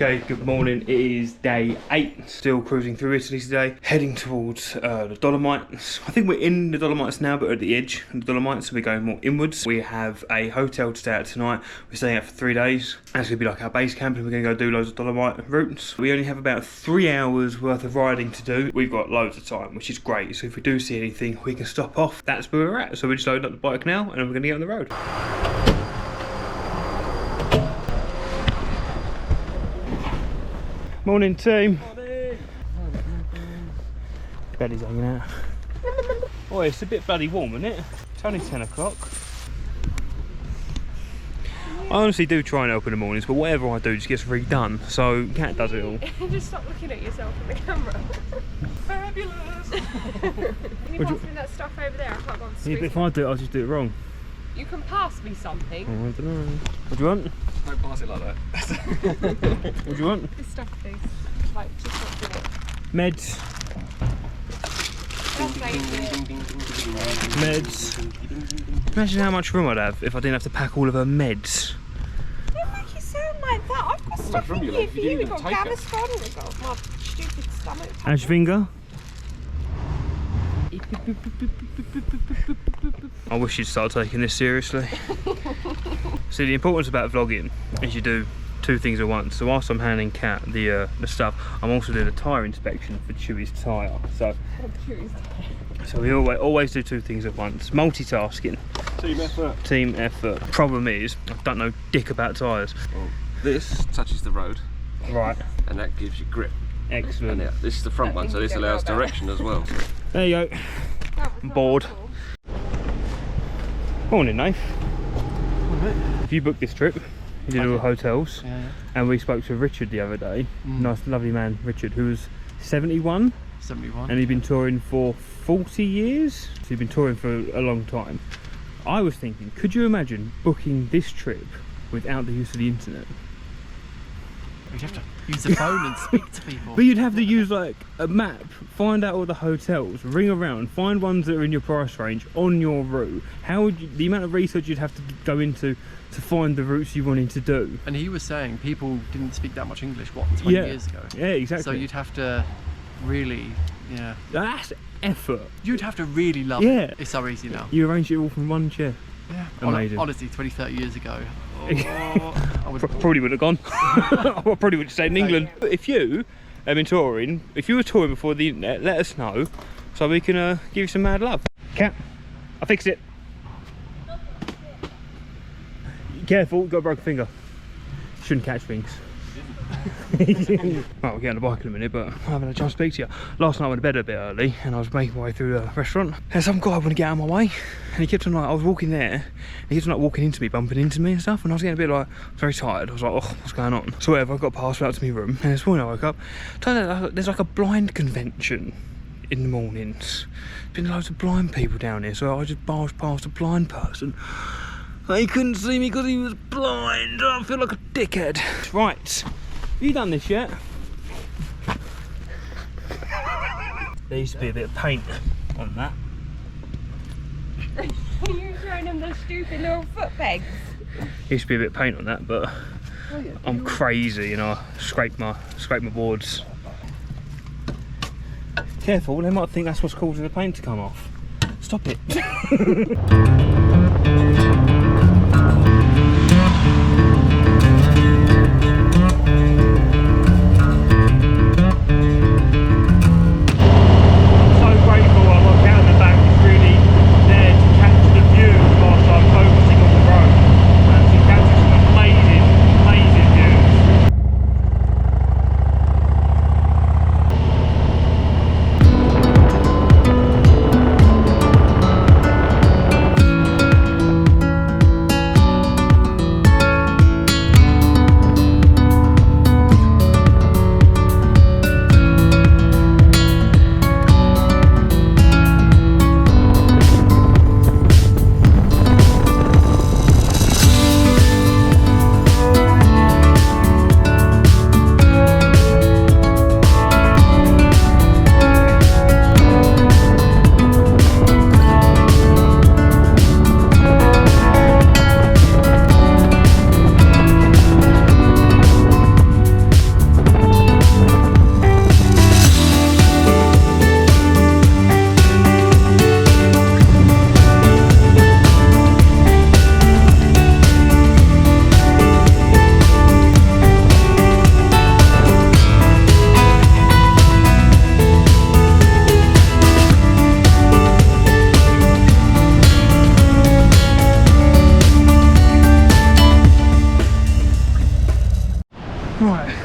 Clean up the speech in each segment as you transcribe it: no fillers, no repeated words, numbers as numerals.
Okay, good morning. It is day 8. Still cruising through Italy today, heading towards the Dolomites. I think we're in the Dolomites now, but at the edge of the Dolomites, so we're going more inwards. We have a hotel to stay at tonight. We're staying out for 3 days. That's going to be like our base camp, and we're going to go do loads of Dolomite routes. We only have about 3 hours worth of riding to do. We've got loads of time, which is great. So if we do see anything, we can stop off. That's where we're at. So we're just loading up the bike now, and then we're going to get on the road. Morning team. Morning. Belly's hanging out. Oh, it's a bit bloody warm, isn't it? It's only 10 o'clock. I honestly do try and help in the mornings, but whatever I do just gets redone. So Kat does it all. Just stop looking at yourself in the camera. Fabulous. Can you pass me that stuff over there? I can't go on the Yeah, but if I do it, I'll just do it wrong. You can pass me something. Oh, I don't know. What do you want? Don't pass it like that. What do you want? This stuff, please. Like, just what's in it. Meds. Meds. Imagine how much room I'd have if I didn't have to pack all of her meds. Don't make it sound like that. I've got stuff in here for you. We've got Gaviscon, we've got my stupid stomach. How's your finger? I wish you'd start taking this seriously. See, the importance about vlogging is you do 2 things at once. So whilst I'm handing Kat the stuff, I'm also doing a tyre inspection for Chewy's tyre. So we always do 2 things at once. Multitasking. Team effort. Team effort. Problem is, I don't know dick about tyres. Well, this touches the road. Right. And that gives you grip. Excellent. And this is the front one, so this allows direction as well. There you go. I'm bored. Morning, Nath. You booked this trip. You did all the hotels. Yeah. And we spoke to Richard the other day. Nice, lovely man, Richard, who was 71. 71. And he'd been touring for 40 years. So he'd been touring for a long time. I was thinking, could you imagine booking this trip without the use of the internet? You'd have to use the phone and speak to people. But you'd have to use like a map, find out all the hotels, ring around, find ones that are in your price range on your route. How would you, the amount of research you'd have to go into to find the routes you wanted to do? And he was saying people didn't speak that much English, what, 20 years ago? Yeah, exactly. So you'd have to really, yeah. That's effort. You'd have to really love it. It's so easy now. You arrange it all from one chair. Yeah. Amazing. Honestly, 20, 30 years ago, I would probably would have gone. I probably would have stayed in England. But if you have been touring, if you were touring before the internet, let us know so we can give you some mad love. Cat, I'll fix it. Careful, got a broken finger. Shouldn't catch things. Right, we'll get on the bike in a minute, but I haven't had a chance to speak to you. Last night I went to bed a bit early and I was making my way through the restaurant and some guy wanted to get out of my way and he kept on like, I was walking there and he kept on like walking into me, bumping into me and stuff, and I was getting a bit like, very tired. I was like, oh, what's going on? So whatever, I got passed out to my room and this morning I woke up, turned out there's like a blind convention in the mornings. There's been loads of blind people down here, so I just barged past a blind person. He couldn't see me because he was blind. I feel like a dickhead. Right. Have you done this yet? There used to be a bit of paint on that. You're showing them those stupid little foot pegs. Used to be a bit of paint on that, but I'm crazy, you know. I scrape my boards. Careful, they might think that's what's causing the paint to come off. Stop it.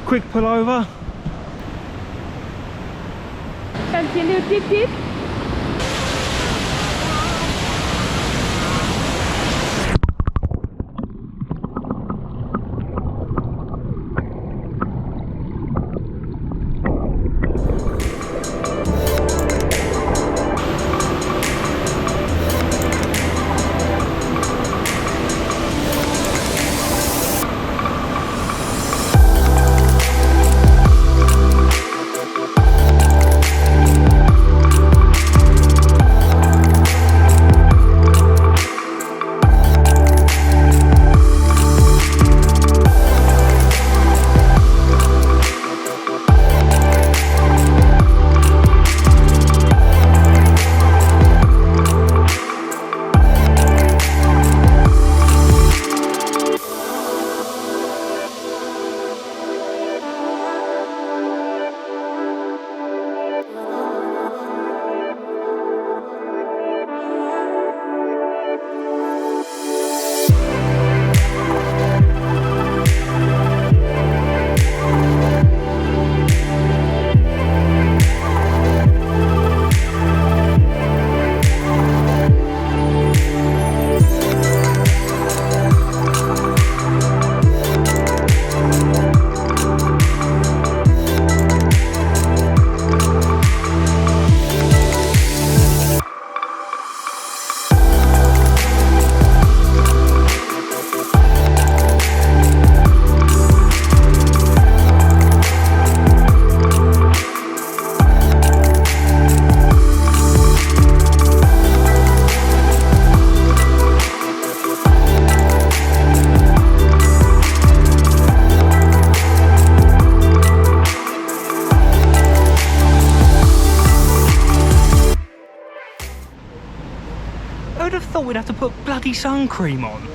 quick pull over. Fancy a little dip dip? Who'd have thought we'd have to put bloody sun cream on?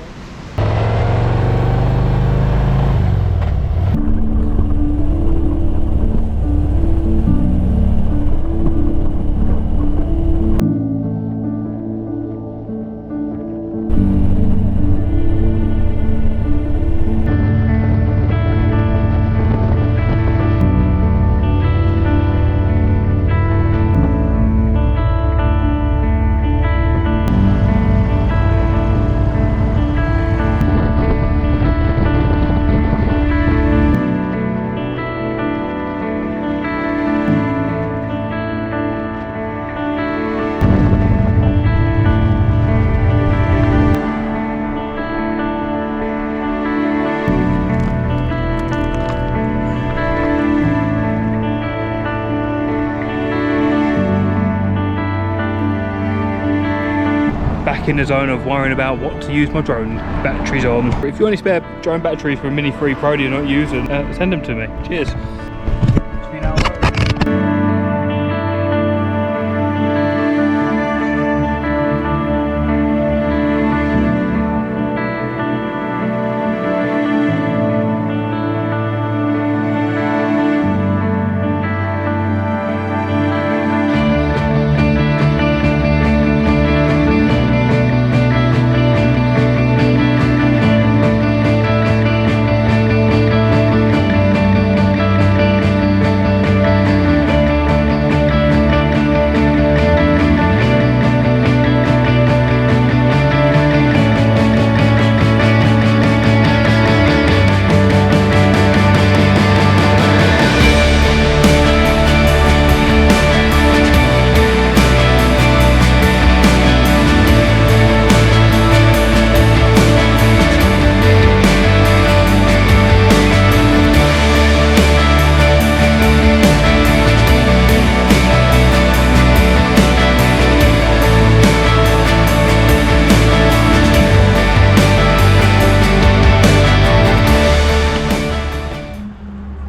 Back in the zone of worrying about what to use my drone batteries on. If you want any spare drone batteries for a Mini 3 Pro that you're not using, send them to me. Cheers.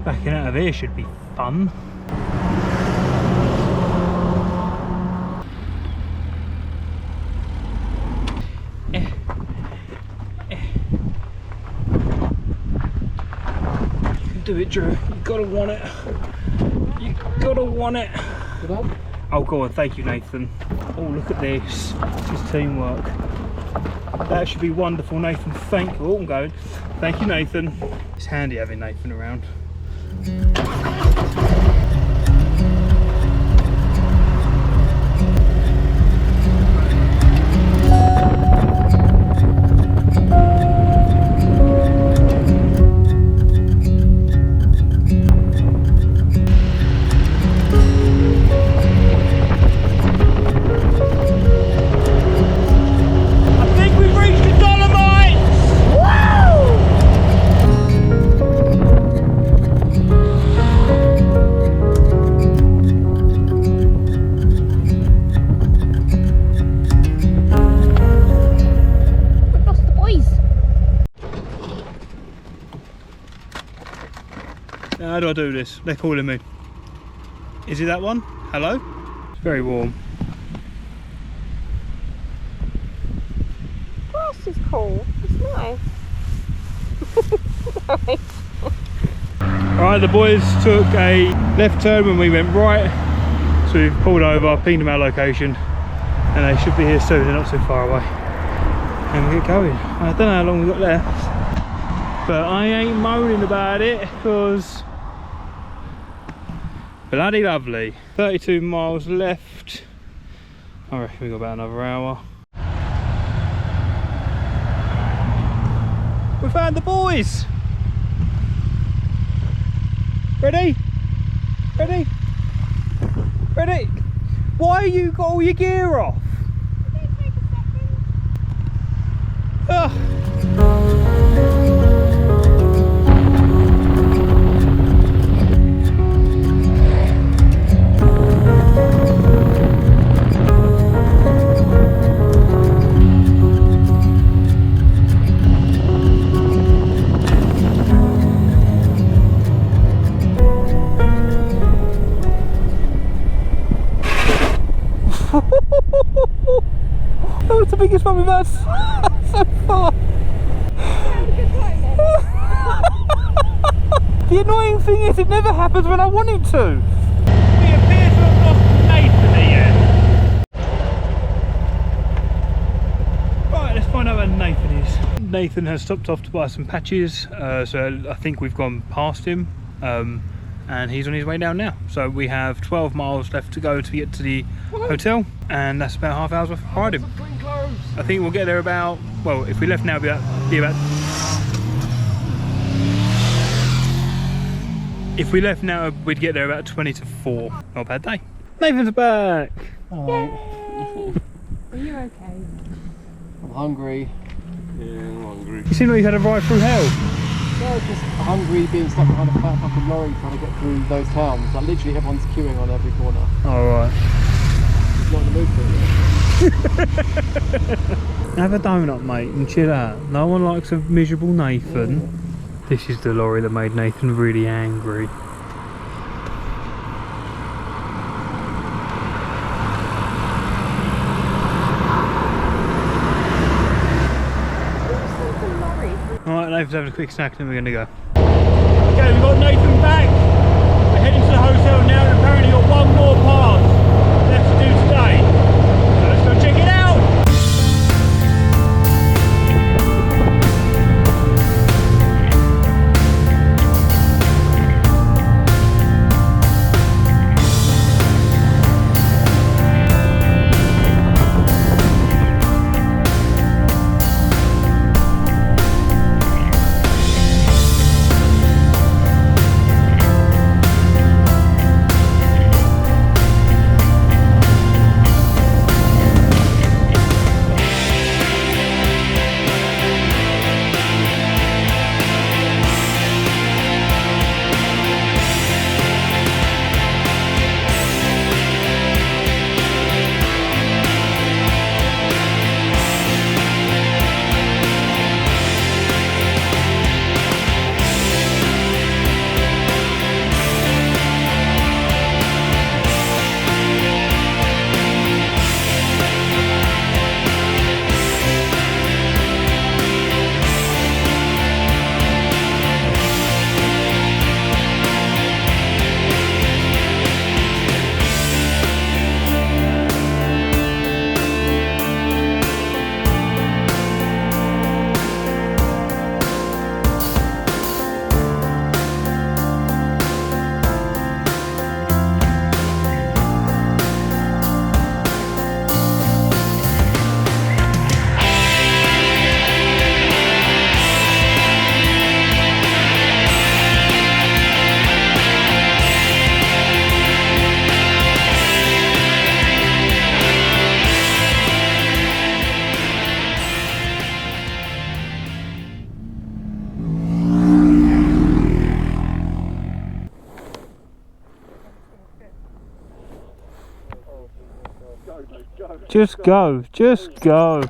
Backing out of here should be fun. You can do it, Drew. You gotta want it. You gotta want it. Oh, go on. Thank you, Nathan. Oh, look at this. This is teamwork. That should be wonderful, Nathan. Thank you. Oh, I'm going. Thank you, Nathan. It's handy having Nathan around. How do I do this? They're calling me. Is it that one? Hello? It's very warm. Grass is cool. It's nice. Sorry. Alright, the boys took a left turn when we went right. So we've pulled over, pinged them our location, and they should be here soon, they're not too far away. And we'll get going. I don't know how long we've got left, but I ain't moaning about it because bloody lovely. 32 miles left. I reckon we've got about another hour. We found the boys! Ready? Ready? Ready? Why you got all your gear off? Did it take a second? Ugh. That was the biggest one we've had so far. The annoying thing is it never happens when I want it to. We appear to have lost Nathan again. Right, let's find out where Nathan is. Nathan has stopped off to buy some patches, so I think we've gone past him. And he's on his way down now. So we have 12 miles left to go to get to the hotel, and that's about half hour's worth of riding. I think we'll get there about, well, if we left now, be about if we left now, we'd get there about 20 to 4. Not a bad day. Nathan's back. Are you okay? I'm hungry. Yeah, I'm hungry. You seem like you've had a ride through hell. Yeah, just hungry, being stuck behind a fat fucking lorry trying to get through those towns. Like literally everyone's queuing on every corner. Alright. He's not in the mood for it. Have a donut, mate, and chill out. No one likes a miserable Nathan. This is the lorry that made Nathan really angry. Alright, Nathan's having a quick snack and then we're going to go. Okay, we've got Nathan back. We're heading to the hotel now and apparently got one more pass left to do today. So let's go check it out. Just go, just go.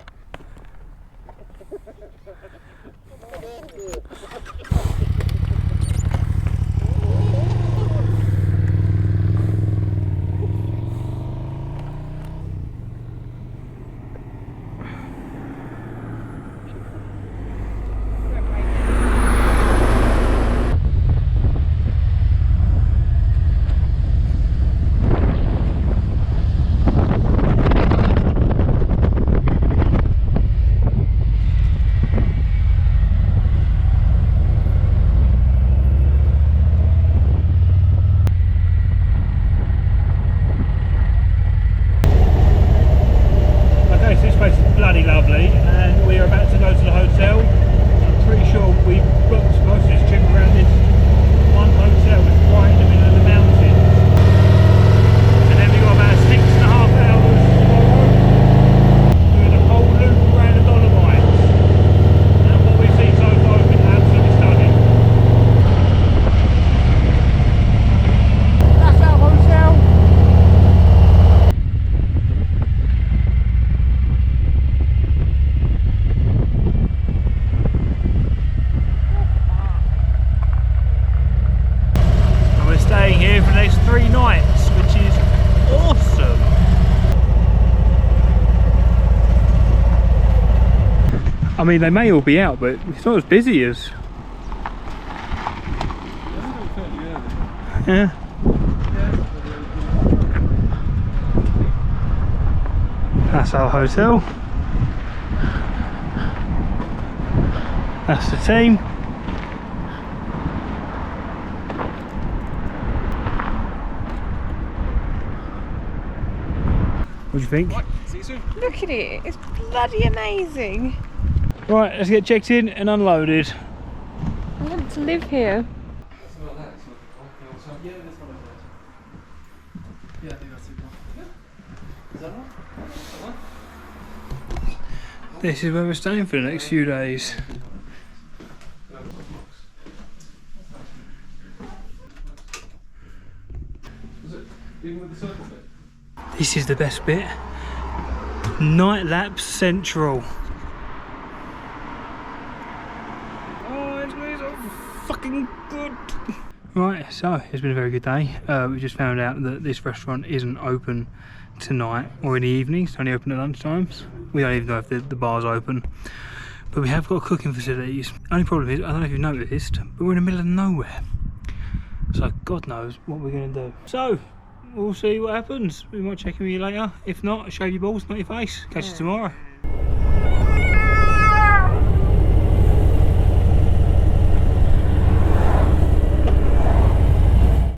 Bloody lovely, and we are about to go to the hotel. I'm pretty sure we booked most of this trip around this one hotel that's right in the middle of the mountains. And then we've got about 6.5 hours tomorrow doing the whole loop around the Dolomites. And what we've seen so far has been absolutely stunning. That's our hotel. Staying here for the next 3 nights, which is awesome. I mean, they may all be out, but it's not as busy as. Yeah. That's our hotel. That's the team. What do you think? Right, see you soon. Look at it, it's bloody amazing. Right, let's get checked in and unloaded. I want to live here. Yeah, this one is nice. Yeah, I think that's it. Is that one? This is where we're staying for the next few days. Even with the circle bit? This is the best bit. Night Lapse Central. Oh, it's going so fucking good. Right, so it's been a very good day. We just found out that this restaurant isn't open tonight or in the evenings. It's only open at lunchtimes. We don't even know if the bar's open. But we have got cooking facilities. Only problem is, I don't know if you've noticed, but we're in the middle of nowhere. So God knows what we're going to do. So we'll see what happens. We might check in with you later. If not, shave your balls, not your face. Catch you tomorrow.